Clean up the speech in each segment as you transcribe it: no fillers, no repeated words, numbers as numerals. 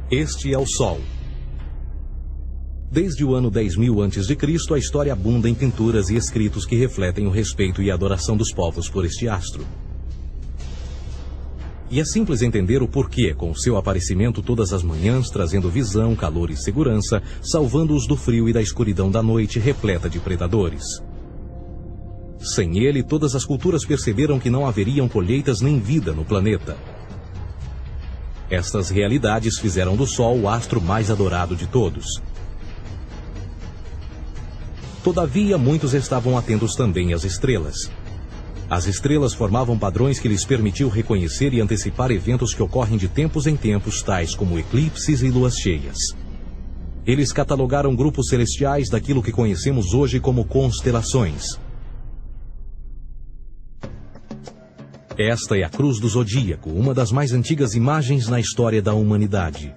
Este é o Sol. Desde o ano 10.000 a.C., a história abunda em pinturas e escritos que refletem o respeito e a adoração dos povos por este astro. E é simples entender o porquê, com seu aparecimento todas as manhãs, trazendo visão, calor e segurança, salvando-os do frio e da escuridão da noite repleta de predadores. Sem ele, todas as culturas perceberam que não haveriam colheitas nem vida no planeta. Estas realidades fizeram do Sol o astro mais adorado de todos. Todavia, muitos estavam atentos também às estrelas. As estrelas formavam padrões que lhes permitiam reconhecer e antecipar eventos que ocorrem de tempos em tempos, tais como eclipses e luas cheias. Eles catalogaram grupos celestiais daquilo que conhecemos hoje como constelações. Esta é a Cruz do Zodíaco, uma das mais antigas imagens na história da humanidade.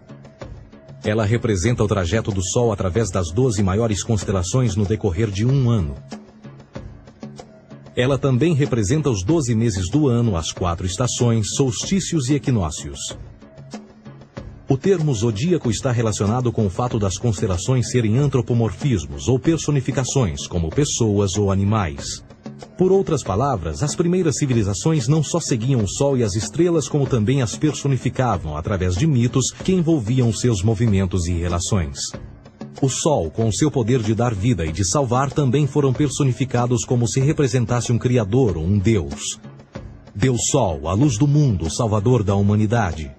Ela representa o trajeto do Sol através das 12 maiores constelações no decorrer de um ano. Ela também representa os 12 meses do ano, as 4 estações, solstícios e equinócios. O termo zodíaco está relacionado com o fato das constelações serem antropomorfismos ou personificações, como pessoas ou animais. Por outras palavras, as primeiras civilizações não só seguiam o Sol e as estrelas, como também as personificavam através de mitos que envolviam seus movimentos e relações. O Sol, com o seu poder de dar vida e de salvar, também foram personificados como se representasse um Criador ou um Deus. Deus Sol, a luz do mundo, o Salvador da humanidade.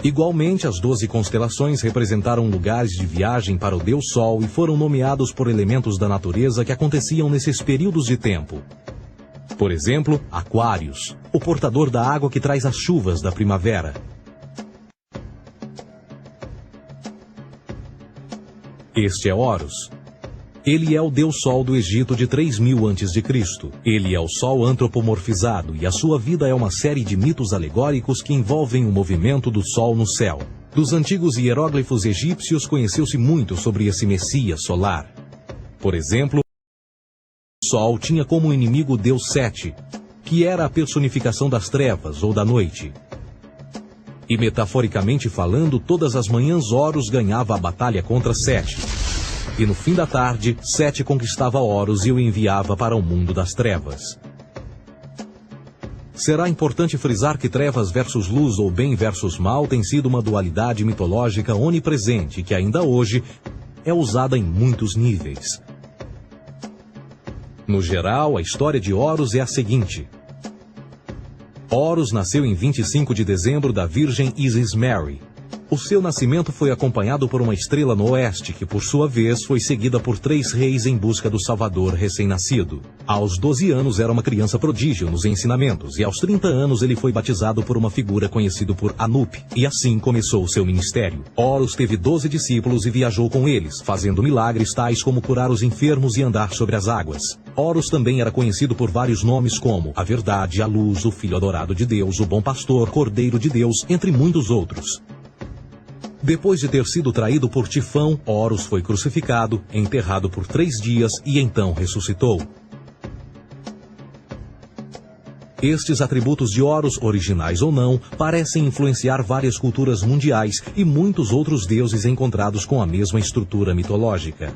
Igualmente, as 12 constelações representaram lugares de viagem para o Deus Sol e foram nomeados por elementos da natureza que aconteciam nesses períodos de tempo. Por exemplo, Aquários, o portador da água que traz as chuvas da primavera. Este é Horus. Ele é o Deus Sol do Egito de 3.000 a.C. Ele é o Sol antropomorfizado e a sua vida é uma série de mitos alegóricos que envolvem o movimento do Sol no céu. Dos antigos hieróglifos egípcios conheceu-se muito sobre esse Messias solar. Por exemplo, o Sol tinha como inimigo o Deus Sete, que era a personificação das trevas ou da noite. E metaforicamente falando, todas as manhãs Horus ganhava a batalha contra Sete. E no fim da tarde, Sete conquistava Horus e o enviava para o mundo das trevas. Será importante frisar que trevas versus luz ou bem versus mal tem sido uma dualidade mitológica onipresente que ainda hoje é usada em muitos níveis. No geral, a história de Horus é a seguinte. Horus nasceu em 25 de dezembro da Virgem Isis Mary. O seu nascimento foi acompanhado por uma estrela no oeste, que por sua vez foi seguida por 3 reis em busca do Salvador recém-nascido. Aos 12 anos era uma criança prodígio nos ensinamentos, e aos 30 anos ele foi batizado por uma figura conhecida por Anup, e assim começou o seu ministério. Horus teve 12 discípulos e viajou com eles, fazendo milagres tais como curar os enfermos e andar sobre as águas. Horus também era conhecido por vários nomes como a Verdade, a Luz, o Filho Adorado de Deus, o Bom Pastor, Cordeiro de Deus, entre muitos outros. Depois de ter sido traído por Tifão, Horus foi crucificado, enterrado por 3 dias e então ressuscitou. Estes atributos de Horus, originais ou não, parecem influenciar várias culturas mundiais e muitos outros deuses encontrados com a mesma estrutura mitológica.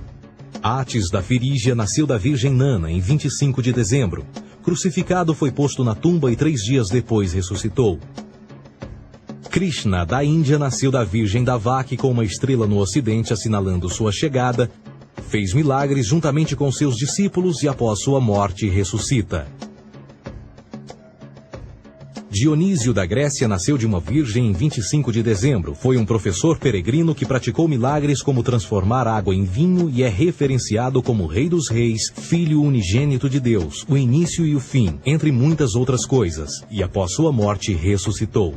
Atis da Firígia nasceu da Virgem Nana em 25 de dezembro. Crucificado, foi posto na tumba e 3 dias depois ressuscitou. Krishna, da Índia, nasceu da Virgem Davaki com uma estrela no ocidente assinalando sua chegada, fez milagres juntamente com seus discípulos e após sua morte ressuscita. Dionísio da Grécia nasceu de uma virgem em 25 de dezembro. Foi um professor peregrino que praticou milagres como transformar água em vinho e é referenciado como Rei dos Reis, Filho unigênito de Deus, o início e o fim, entre muitas outras coisas, e após sua morte ressuscitou.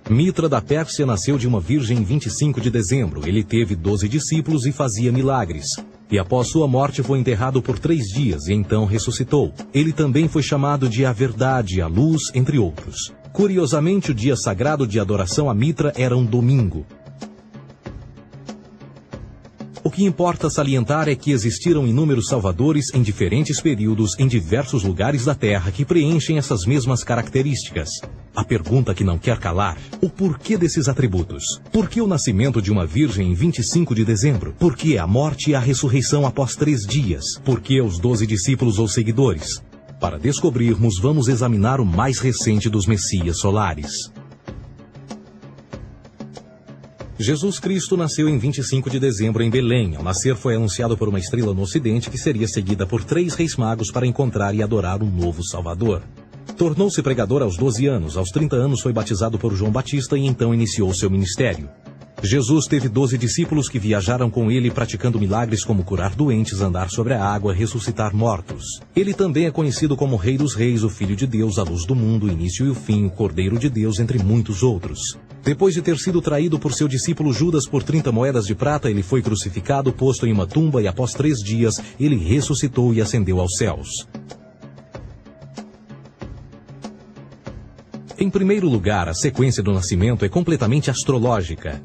Mitra da Pérsia nasceu de uma virgem em 25 de dezembro. Ele teve 12 discípulos e fazia milagres. E após sua morte foi enterrado por 3 dias e então ressuscitou. Ele também foi chamado de a Verdade, a Luz, entre outros. Curiosamente, o dia sagrado de adoração a Mitra era um domingo. O que importa salientar é que existiram inúmeros salvadores em diferentes períodos em diversos lugares da Terra que preenchem essas mesmas características. A pergunta que não quer calar: o porquê desses atributos? Por que o nascimento de uma virgem em 25 de dezembro? Por que a morte e a ressurreição após 3 dias? Por que os 12 discípulos ou seguidores? Para descobrirmos, vamos examinar o mais recente dos Messias solares. Jesus Cristo nasceu em 25 de dezembro em Belém. Ao nascer foi anunciado por uma estrela no ocidente que seria seguida por 3 reis magos para encontrar e adorar um novo Salvador. Tornou-se pregador aos 12 anos. Aos 30 anos foi batizado por João Batista e então iniciou seu ministério. Jesus teve 12 discípulos que viajaram com ele praticando milagres como curar doentes, andar sobre a água, ressuscitar mortos. Ele também é conhecido como Rei dos Reis, o Filho de Deus, a luz do mundo, o início e o fim, o Cordeiro de Deus, entre muitos outros. Depois de ter sido traído por seu discípulo Judas por 30 moedas de prata, ele foi crucificado, posto em uma tumba e após 3 dias ele ressuscitou e ascendeu aos céus. Em primeiro lugar, a sequência do nascimento é completamente astrológica.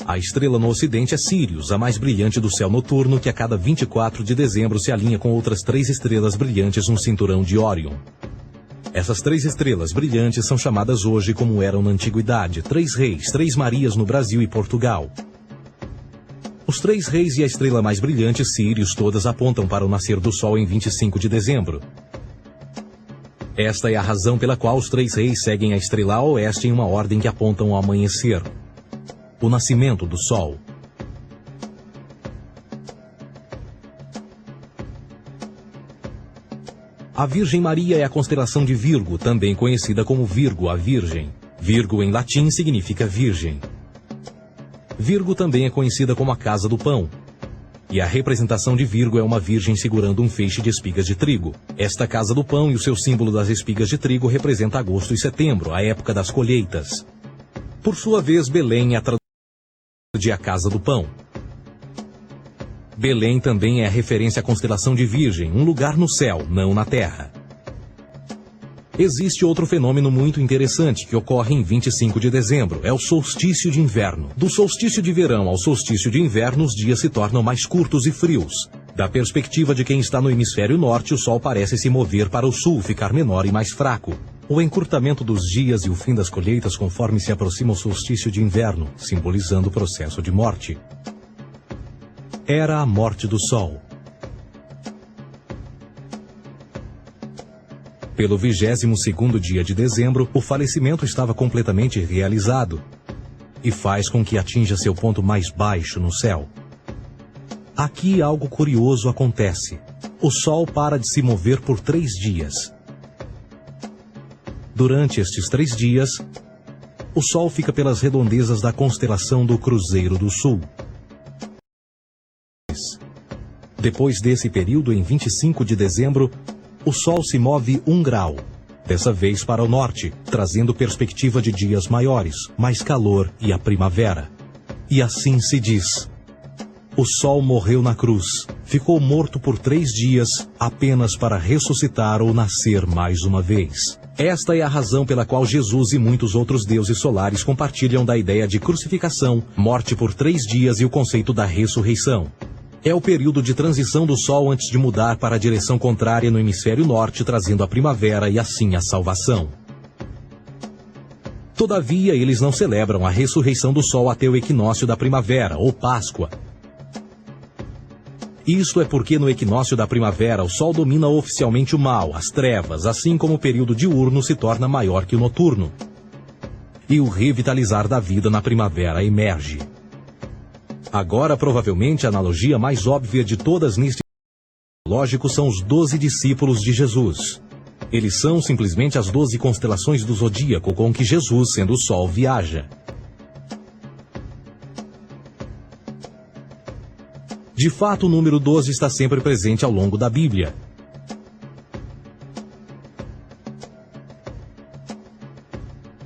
A estrela no ocidente é Sírius, a mais brilhante do céu noturno, que a cada 24 de dezembro se alinha com outras 3 estrelas brilhantes no cinturão de Órion. Essas 3 estrelas brilhantes são chamadas hoje, como eram na antiguidade, 3 reis, 3 Marias no Brasil e Portugal. Os 3 reis e a estrela mais brilhante, Sírius, todas apontam para o nascer do Sol em 25 de dezembro. Esta é a razão pela qual os 3 reis seguem a estrela a oeste em uma ordem que apontam ao amanhecer. O nascimento do Sol. A Virgem Maria é a constelação de Virgo, também conhecida como Virgo, a Virgem. Virgo em latim significa virgem. Virgo também é conhecida como a casa do pão. E a representação de Virgo é uma virgem segurando um feixe de espigas de trigo. Esta casa do pão e o seu símbolo das espigas de trigo representa agosto e setembro, a época das colheitas. Por sua vez, Belém é a tradução de a casa do pão. Belém também é a referência à constelação de Virgem, um lugar no céu, não na terra. Existe outro fenômeno muito interessante que ocorre em 25 de dezembro, é o solstício de inverno. Do solstício de verão ao solstício de inverno, os dias se tornam mais curtos e frios. Da perspectiva de quem está no hemisfério norte, o sol parece se mover para o sul, ficar menor e mais fraco. O encurtamento dos dias e o fim das colheitas conforme se aproxima o solstício de inverno, simbolizando o processo de morte. Era a morte do sol. Pelo 22º dia de dezembro, o falecimento estava completamente realizado e faz com que atinja seu ponto mais baixo no céu. Aqui algo curioso acontece. O Sol para de se mover por 3 dias. Durante estes 3 dias, o Sol fica pelas redondezas da constelação do Cruzeiro do Sul. Depois desse período, em 25 de dezembro, o Sol se move 1 grau, dessa vez para o norte, trazendo perspectiva de dias maiores, mais calor e a primavera. E assim se diz: o Sol morreu na cruz, ficou morto por 3 dias, apenas para ressuscitar ou nascer mais uma vez. Esta é a razão pela qual Jesus e muitos outros deuses solares compartilham da ideia de crucificação, morte por 3 dias e o conceito da ressurreição. É o período de transição do Sol antes de mudar para a direção contrária no hemisfério norte, trazendo a primavera e assim a salvação. Todavia, eles não celebram a ressurreição do Sol até o equinócio da primavera, ou Páscoa. Isto é porque no equinócio da primavera o Sol domina oficialmente o mal, as trevas, assim como o período diurno se torna maior que o noturno. E o revitalizar da vida na primavera emerge. Agora, provavelmente, a analogia mais óbvia de todas neste lógico são os 12 discípulos de Jesus. Eles são simplesmente as 12 constelações do zodíaco com que Jesus, sendo o Sol, viaja. De fato, o número 12 está sempre presente ao longo da Bíblia.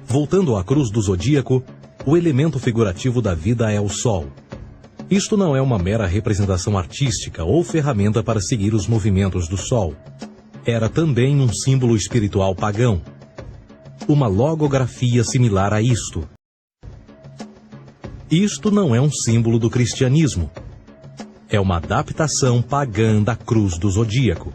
Voltando à cruz do zodíaco, o elemento figurativo da vida é o Sol. Isto não é uma mera representação artística ou ferramenta para seguir os movimentos do Sol. Era também um símbolo espiritual pagão. Uma logografia similar a isto. Isto não é um símbolo do cristianismo. É uma adaptação pagã da cruz do zodíaco.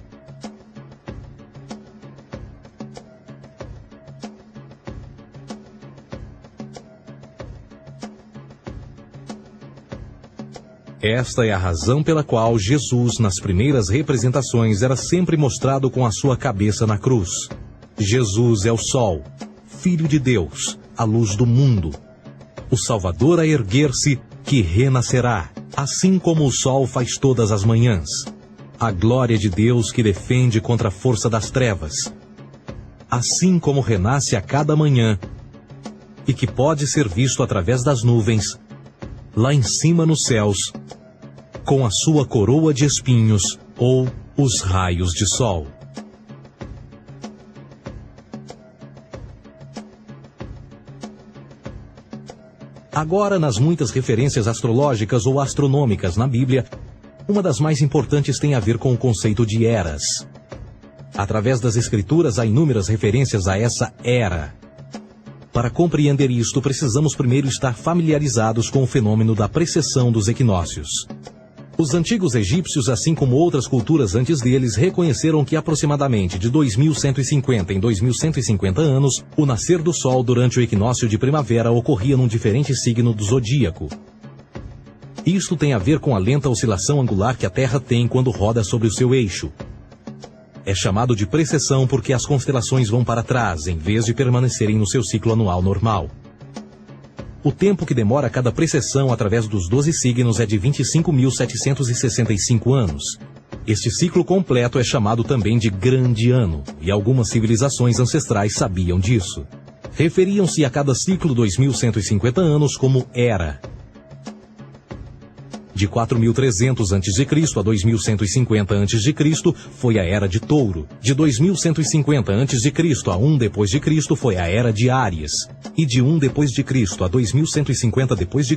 Esta é a razão pela qual Jesus, nas primeiras representações, era sempre mostrado com a sua cabeça na cruz. Jesus é o Sol, Filho de Deus, a luz do mundo. O Salvador a erguer-se, que renascerá, assim como o sol faz todas as manhãs. A glória de Deus que defende contra a força das trevas. Assim como renasce a cada manhã, e que pode ser visto através das nuvens, lá em cima nos céus, com a sua coroa de espinhos ou os raios de sol. Agora, nas muitas referências astrológicas ou astronômicas na Bíblia, uma das mais importantes tem a ver com o conceito de eras. Através das Escrituras há inúmeras referências a essa era. Para compreender isto, precisamos primeiro estar familiarizados com o fenômeno da precessão dos equinócios. Os antigos egípcios, assim como outras culturas antes deles, reconheceram que aproximadamente de 2150 em 2150 anos, o nascer do Sol durante o equinócio de primavera ocorria num diferente signo do zodíaco. Isto tem a ver com a lenta oscilação angular que a Terra tem quando roda sobre o seu eixo. É chamado de precessão porque as constelações vão para trás, em vez de permanecerem no seu ciclo anual normal. O tempo que demora cada precessão através dos 12 signos é de 25.765 anos. Este ciclo completo é chamado também de Grande Ano, e algumas civilizações ancestrais sabiam disso. Referiam-se a cada ciclo 2.150 anos como Era. De 4.300 a.C. a 2.150 a.C. foi a Era de Touro. De 2.150 a.C. a 1 d.C. foi a Era de Áries. E de 1 d.C. a 2.150 d.C.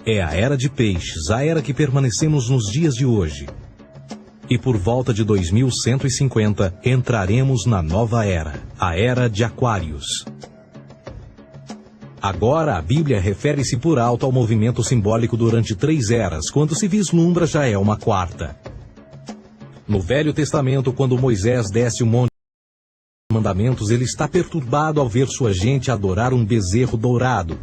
é a Era de Peixes, a era que permanecemos nos dias de hoje. E por volta de 2150 entraremos na nova era, a Era de Aquários. Agora, a Bíblia refere-se por alto ao movimento simbólico durante 3 eras, quando se vislumbra já é uma quarta. No Velho Testamento, quando Moisés desce o monte dos mandamentos, ele está perturbado ao ver sua gente adorar um bezerro dourado.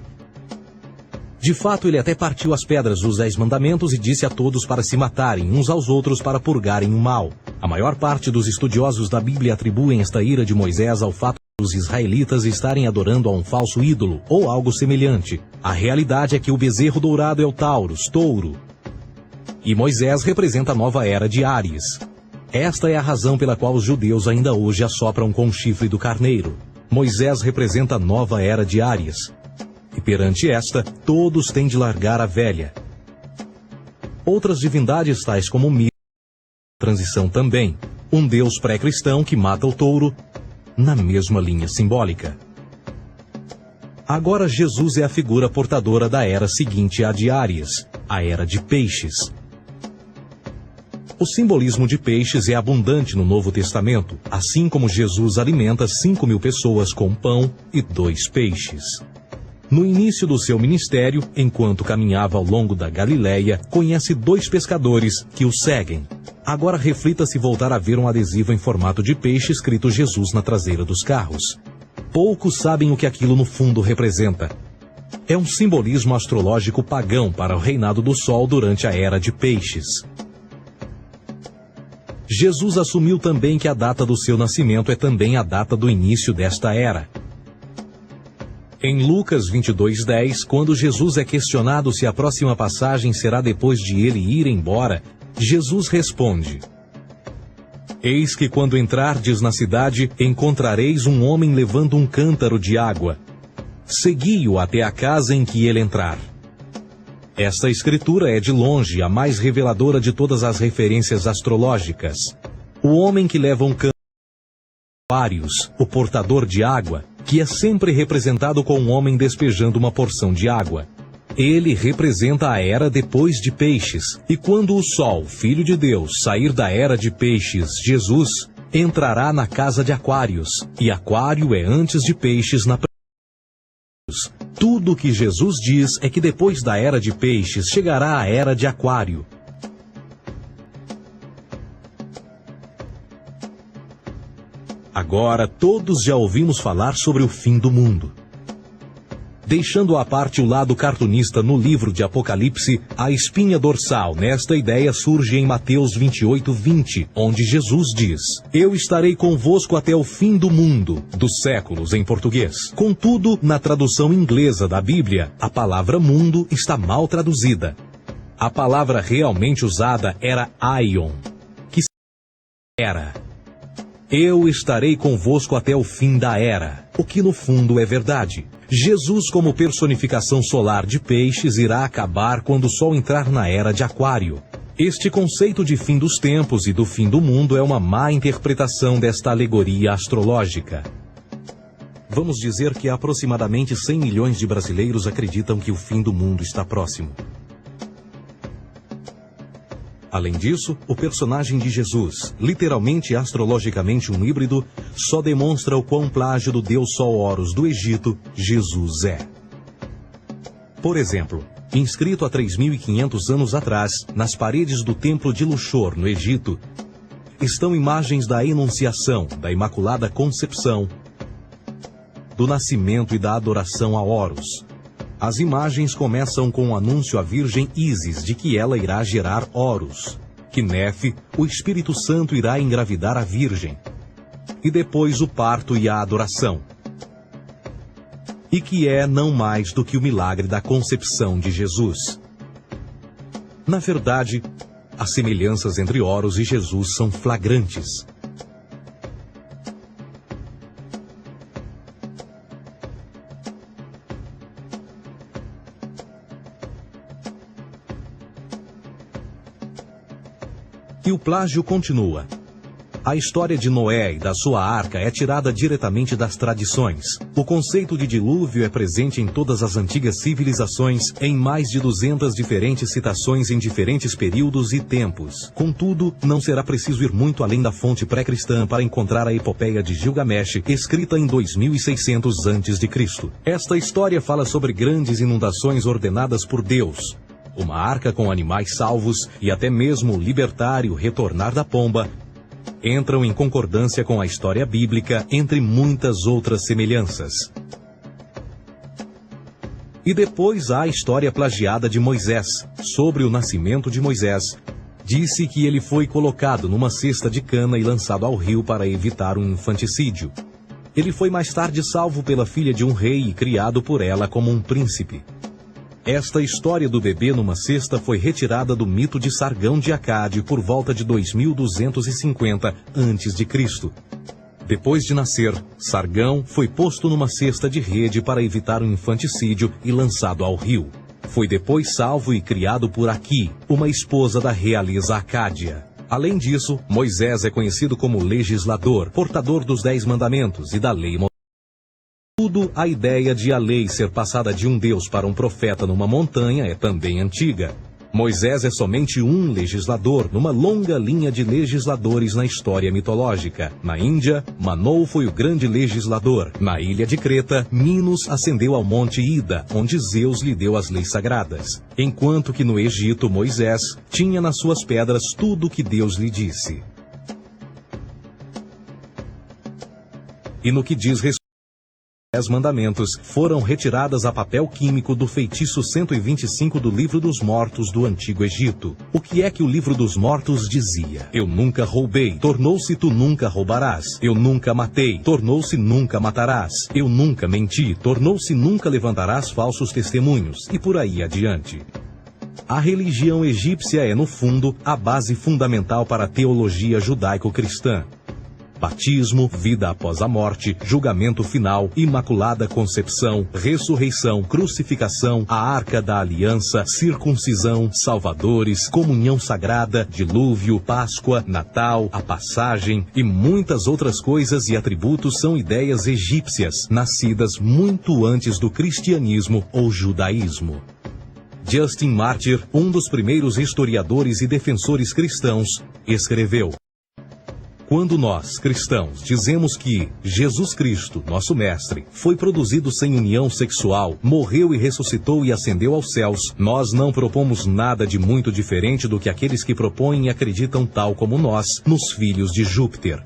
De fato, ele até partiu as pedras dos 10 mandamentos e disse a todos para se matarem uns aos outros para purgarem o mal. A maior parte dos estudiosos da Bíblia atribuem esta ira de Moisés ao fato os israelitas estarem adorando a um falso ídolo, ou algo semelhante. A realidade é que o bezerro dourado é o Taurus, touro. E Moisés representa a nova era de Áries. Esta é a razão pela qual os judeus ainda hoje assopram com o chifre do carneiro. Moisés representa a nova era de Áries. E perante esta, todos têm de largar a velha. Outras divindades, tais como Mitra, transição também. Um deus pré-cristão que mata o touro, na mesma linha simbólica. Agora Jesus é a figura portadora da era seguinte à de Áries, a era de Peixes. O simbolismo de peixes é abundante no Novo Testamento, assim como Jesus alimenta 5.000 pessoas com pão e 2 peixes. No início do seu ministério, enquanto caminhava ao longo da Galileia, conhece 2 pescadores que o seguem. Agora reflita se voltar a ver um adesivo em formato de peixe escrito Jesus na traseira dos carros. Poucos sabem o que aquilo no fundo representa. É um simbolismo astrológico pagão para o reinado do Sol durante a Era de Peixes. Jesus assumiu também que a data do seu nascimento é também a data do início desta era. Em Lucas 22:10, quando Jesus é questionado se a próxima passagem será depois de ele ir embora, Jesus responde: Eis que quando entrardes na cidade, encontrareis um homem levando um cântaro de água. Segui-o até a casa em que ele entrar. Esta escritura é de longe a mais reveladora de todas as referências astrológicas. O homem que leva um cântaro de Aquários, o portador de água, que é sempre representado com um homem despejando uma porção de água. Ele representa a era depois de Peixes, e quando o Sol, Filho de Deus, sair da era de Peixes, Jesus, entrará na casa de Aquários, e Aquário é antes de Peixes na Tudo o que Jesus diz é que depois da era de peixes chegará a era de aquário. Agora todos já ouvimos falar sobre o fim do mundo. Deixando à parte o lado cartunista no livro de Apocalipse, a espinha dorsal nesta ideia surge em Mateus 28:20, onde Jesus diz: Eu estarei convosco até o fim do mundo, dos séculos em português. Contudo, na tradução inglesa da Bíblia, a palavra mundo está mal traduzida. A palavra realmente usada era aion, que era. Eu estarei convosco até o fim da era, o que no fundo é verdade. Jesus, como personificação solar de peixes, irá acabar quando o Sol entrar na era de aquário. Este conceito de fim dos tempos e do fim do mundo é uma má interpretação desta alegoria astrológica. Vamos dizer que aproximadamente 100 milhões de brasileiros acreditam que o fim do mundo está próximo. Além disso, o personagem de Jesus, literalmente e astrologicamente um híbrido, só demonstra o quão plágio do deus Sol Horus do Egito, Jesus é. Por exemplo, inscrito há 3.500 anos atrás, nas paredes do templo de Luxor, no Egito, estão imagens da Enunciação, da Imaculada Concepção, do nascimento e da adoração a Horus. As imagens começam com o anúncio à Virgem Ísis de que ela irá gerar Horus, que Nefe, o Espírito Santo, irá engravidar a Virgem, e depois o parto e a adoração, e que é não mais do que o milagre da concepção de Jesus. Na verdade, as semelhanças entre Horus e Jesus são flagrantes. E o plágio continua. A história de Noé e da sua arca é tirada diretamente das tradições. O conceito de dilúvio é presente em todas as antigas civilizações, em mais de 200 diferentes citações em diferentes períodos e tempos. Contudo, não será preciso ir muito além da fonte pré-cristã para encontrar a epopeia de Gilgamesh, escrita em 2600 a.C. Esta história fala sobre grandes inundações ordenadas por Deus, uma arca com animais salvos e até mesmo o libertário retornar da pomba, entram em concordância com a história bíblica, entre muitas outras semelhanças. E depois há a história plagiada de Moisés. Sobre o nascimento de Moisés, disse que ele foi colocado numa cesta de cana e lançado ao rio para evitar um infanticídio. Ele foi mais tarde salvo pela filha de um rei e criado por ela como um príncipe. Esta história do bebê numa cesta foi retirada do mito de Sargão de Acade por volta de 2250 a.C. Depois de nascer, Sargão foi posto numa cesta de rede para evitar um infanticídio e lançado ao rio. Foi depois salvo e criado por Aqui, uma esposa da realeza acádia. Além disso, Moisés é conhecido como legislador, portador dos 10 mandamentos e da lei moral. Tudo, a ideia de a lei ser passada de um Deus para um profeta numa montanha é também antiga. Moisés é somente um legislador numa longa linha de legisladores na história mitológica. Na Índia, Manou foi o grande legislador. Na ilha de Creta, Minos ascendeu ao monte Ida, onde Zeus lhe deu as leis sagradas. Enquanto que no Egito, Moisés tinha nas suas pedras tudo o que Deus lhe disse. E no que diz respeito, 10 mandamentos foram retiradas a papel químico do feitiço 125 do Livro dos Mortos do Antigo Egito. O que é que o Livro dos Mortos dizia? Eu nunca roubei, tornou-se tu nunca roubarás. Eu nunca matei, tornou-se nunca matarás. Eu nunca menti, tornou-se nunca levantarás falsos testemunhos. E por aí adiante. A religião egípcia é, no fundo, a base fundamental para a teologia judaico-cristã. Batismo, vida após a morte, julgamento final, imaculada concepção, ressurreição, crucificação, a arca da aliança, circuncisão, salvadores, comunhão sagrada, dilúvio, Páscoa, Natal, a passagem e muitas outras coisas e atributos são ideias egípcias, nascidas muito antes do cristianismo ou judaísmo. Justin Martyr, um dos primeiros historiadores e defensores cristãos, escreveu: Quando nós, cristãos, dizemos que Jesus Cristo, nosso Mestre, foi produzido sem união sexual, morreu e ressuscitou e ascendeu aos céus, nós não propomos nada de muito diferente do que aqueles que propõem e acreditam tal como nós, nos filhos de Júpiter.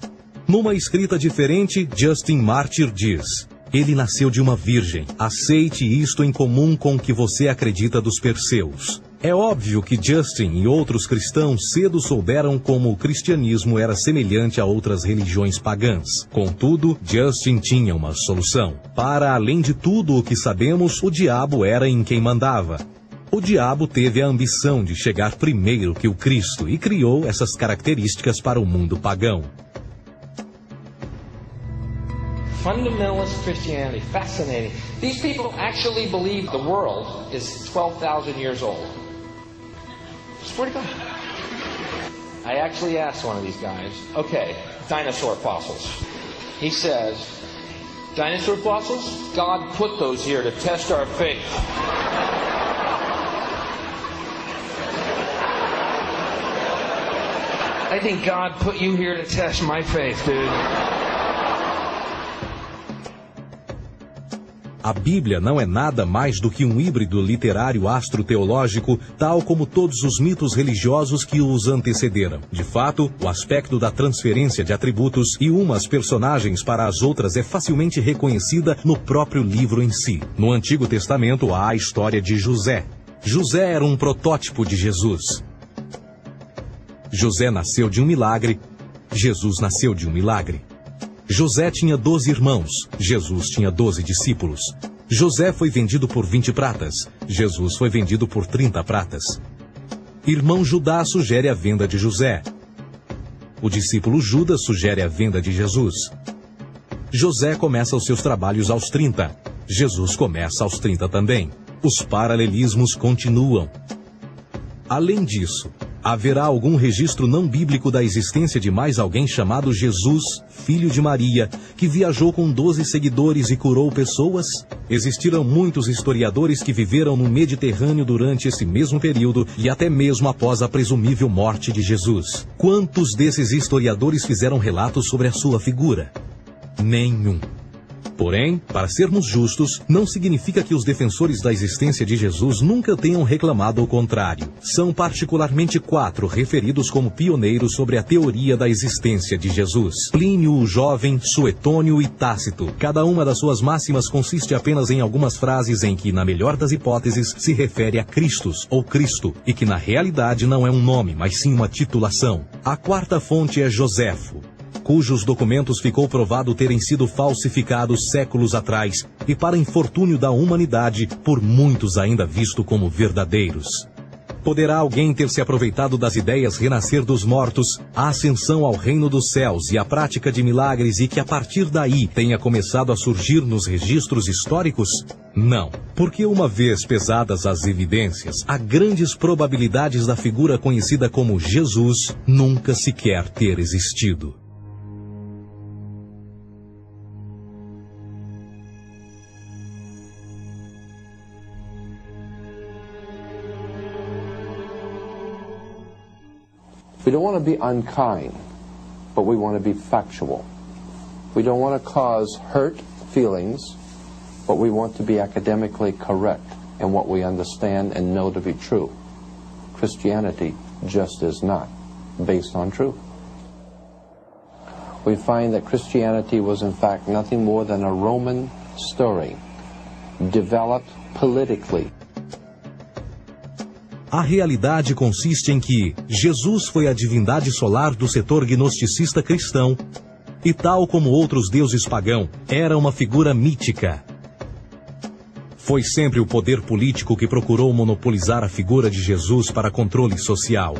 Numa escrita diferente, Justin Martyr diz: ele nasceu de uma virgem. Aceite isto em comum com o que você acredita dos Perseus. É óbvio que Justin e outros cristãos cedo souberam como o cristianismo era semelhante a outras religiões pagãs. Contudo, Justin tinha uma solução. Para além de tudo o que sabemos, o diabo era em quem mandava. O diabo teve a ambição de chegar primeiro que o Cristo e criou essas características para o mundo pagão. Fundamentalist Christianity, fascinating. These people actually believe the world is 12,000 years old. Swear to God. I actually asked one of these guys, okay, dinosaur fossils. He says, dinosaur fossils? God put those here to test our faith. I think God put you here to test my faith, dude. A Bíblia não é nada mais do que um híbrido literário astroteológico, tal como todos os mitos religiosos que os antecederam. De fato, o aspecto da transferência de atributos e umas personagens para as outras é facilmente reconhecida no próprio livro em si. No Antigo Testamento há a história de José. José era um protótipo de Jesus. José nasceu de um milagre, Jesus nasceu de um milagre. José tinha 12 irmãos, Jesus tinha 12 discípulos. José foi vendido por 20 pratas, Jesus foi vendido por 30 pratas. Irmão Judá sugere a venda de José. O discípulo Judas sugere a venda de Jesus. José começa os seus trabalhos aos 30, Jesus começa aos 30 também. Os paralelismos continuam. Além disso, haverá algum registro não bíblico da existência de mais alguém chamado Jesus, filho de Maria, que viajou com 12 seguidores e curou pessoas? Existiram muitos historiadores que viveram no Mediterrâneo durante esse mesmo período e até mesmo após a presumível morte de Jesus. Quantos desses historiadores fizeram relatos sobre a sua figura? Nenhum. Porém, para sermos justos, não significa que os defensores da existência de Jesus nunca tenham reclamado o contrário. São particularmente 4 referidos como pioneiros sobre a teoria da existência de Jesus: Plínio o Jovem, Suetônio e Tácito. Cada uma das suas máximas consiste apenas em algumas frases em que, na melhor das hipóteses, se refere a Christus ou Cristo, e que na realidade não é um nome, mas sim uma titulação. A 4ª fonte é Joséfo, cujos documentos ficou provado terem sido falsificados séculos atrás e, para infortúnio da humanidade, por muitos ainda visto como verdadeiros. Poderá alguém ter se aproveitado das ideias renascer dos mortos, a ascensão ao reino dos céus e a prática de milagres e que a partir daí tenha começado a surgir nos registros históricos? Não, porque uma vez pesadas as evidências, há grandes probabilidades da figura conhecida como Jesus nunca sequer ter existido. We don't want to be unkind, but we want to be factual. We don't want to cause hurt feelings, but we want to be academically correct in what we understand and know to be true. Christianity just is not based on truth. We find that Christianity was in fact nothing more than a Roman story, developed politically. A realidade consiste em que Jesus foi a divindade solar do setor gnosticista cristão e, tal como outros deuses pagãos, era uma figura mítica. Foi sempre o poder político que procurou monopolizar a figura de Jesus para controle social.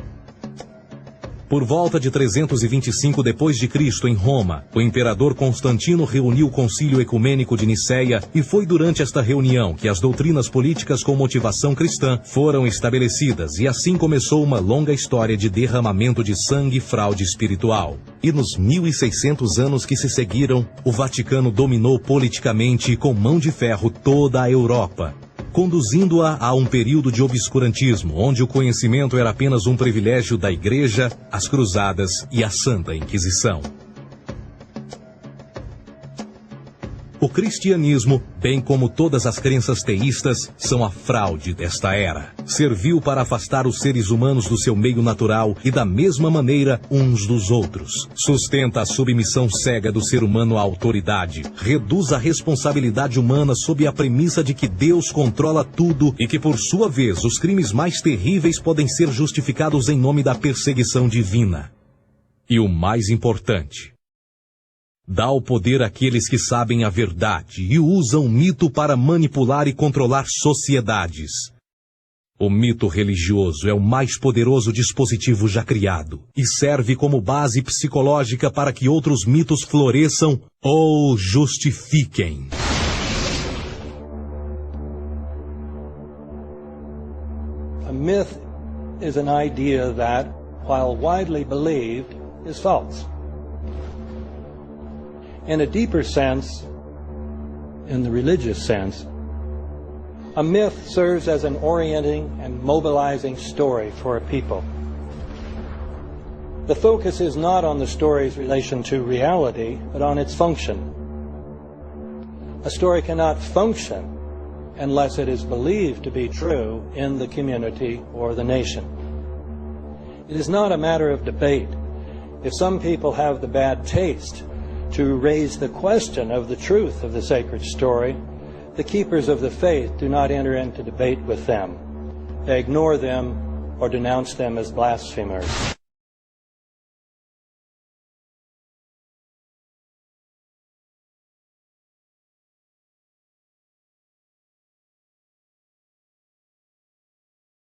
Por volta de 325 d.C., em Roma, o imperador Constantino reuniu o Concílio Ecumênico de Nicéia e foi durante esta reunião que as doutrinas políticas com motivação cristã foram estabelecidas e assim começou uma longa história de derramamento de sangue e fraude espiritual. E nos 1600 anos que se seguiram, o Vaticano dominou politicamente e com mão de ferro toda a Europa. conduzindo-a a um período de obscurantismo, onde o conhecimento era apenas um privilégio da Igreja, as Cruzadas e a Santa Inquisição. O cristianismo, bem como todas as crenças teístas, são a fraude desta era. Serviu para afastar os seres humanos do seu meio natural e da mesma maneira uns dos outros. Sustenta a submissão cega do ser humano à autoridade. Reduz a responsabilidade humana sob a premissa de que Deus controla tudo e que, por sua vez, os crimes mais terríveis podem ser justificados em nome da perseguição divina. E o mais importante, dá o poder àqueles que sabem a verdade e usam o mito para manipular e controlar sociedades. O mito religioso é o mais poderoso dispositivo já criado e serve como base psicológica para que outros mitos floresçam ou justifiquem. A myth is an idea that, while widely believed, is false. In a deeper sense, in the religious sense, a myth serves as an orienting and mobilizing story for a people. The focus is not on the story's relation to reality, but on its function. A story cannot function unless it is believed to be true in the community or the nation. It is not a matter of debate. If some people have the bad taste to raise the question of the truth of the sacred story, the keepers of the faith do not enter into debate with them. They ignore them or denounce them as blasphemers.